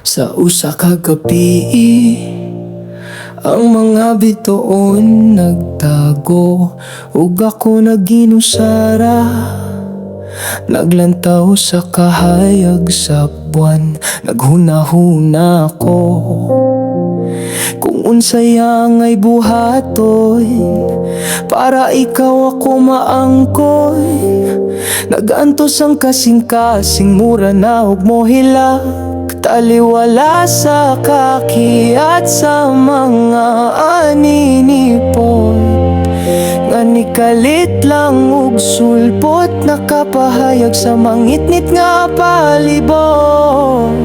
Sa usa ka gabi, ang mga bituon nagtago, ug ako naginusara. Naglantaw sa kahayag sa buwan, naghunahuna ako kung unsay angay buhatoy para ikaw ako maangkoy. Nagantos ang kasing-kasing, mura na og mohila, taliwala sa kakiyat sa mga aninipon. Nga nikalit lang og sulpot, nakapahayag sa mangitnit nga palibot.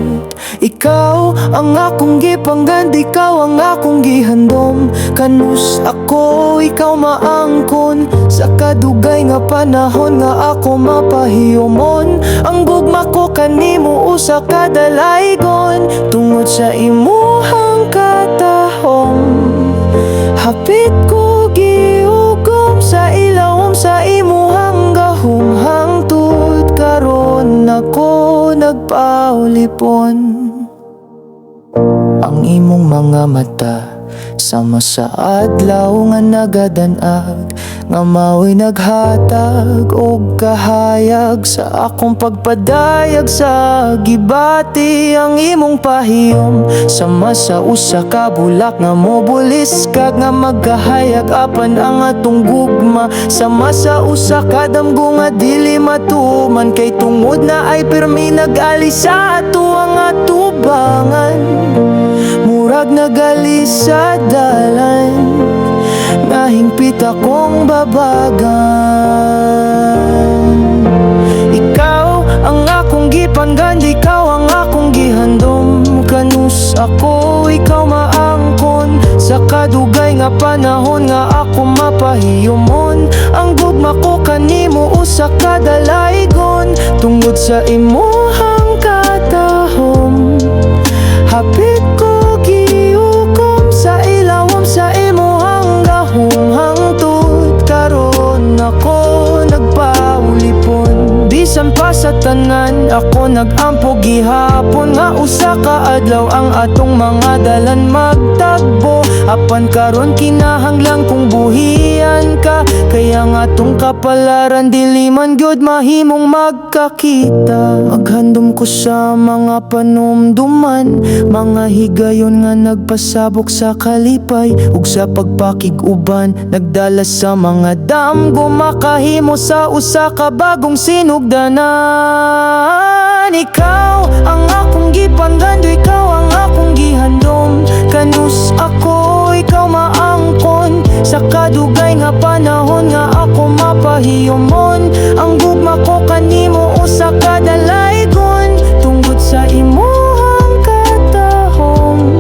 Ikaw ang akong gipanggad, ikaw ang akong gihandom. Kanus ako, ikaw maangkon, sa kadugay nga panahon nga ako mapahiyomon. Ang gugma ko kanimo usa ka dalaygon, tungod sa imuhang katahom. Hapit ko giugom sa ilawom sa imuhang gahom, hangtod karon ako nagpaulipon. Ang imong mga mata sama sa adlaw nga nagadanag, nga mao'y naghatag og kahayag sa akong pagpadayag sa gibati. Ang imong pahiyom sama sa usa ka bulak nga mobulis kag nga magkahayag apan ang atong gugma. Sama sa usa ka damgo nga dili matuman, kay tungod na ay pirmi nag-alis sa ato ang atubangan. Murag nagalis sa dalan, nahingpit akong babagan. Ikaw ang akong gipanggad, ikaw ang akong gihandom. Kanus ako, ikaw maangkon, sa kadugay nga panahon nga ako mapahiyomon. Ang gugma ko kanimo usa ka dalaygon, tungod sa imuhang katahom. Hapit ko giukom sa ilawom sa imuhang gahom, hangtod karon ako nagpaulipon. Bisan pa sa tanan ako nagampo gihapon, nga usa ka adlaw ang atong mga dalan magtagbo. Apan karon kinahanglan kong buhian ka, kaya nga tong kapalaran dili man gyud mahimong magkakita. Maghandom ko sa mga panumduman, mga higayon nga nagpasabok sa kalipay, ug sa pagpakig-uban nagdala sa mga damgo, makahimo sa usa ka bagong sinugdanan. Ikaw ang akong gipanggad, ikaw ang akong gihandom. Kanus ako, ikaw maangkon, sa kadugay nga panahon nga ako mapahiyomon. Ang gugma ko kanimo usa ka dalaygon, tungod sa imuhang katahom.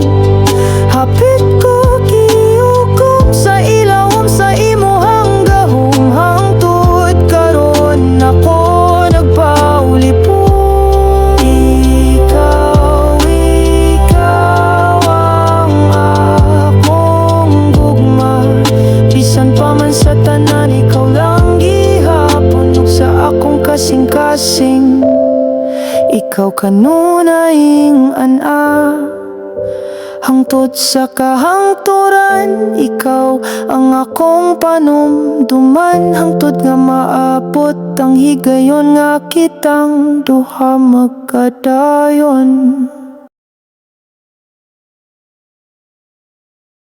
Hapit ko giugom sa ilawom sa imuhang gahom, hangtod karon ako nagpaulipon. Ikaw ang akong gugma, bisan pa man sa tanan ikaw lang gihapon. Ug sa akong kasing-kasing, ikaw kanunayng ana. Hangtod sa kahangturan, ikaw ang akong panumduman. Hangtod nga maabot ang higayon nga kitang duha magkadayon.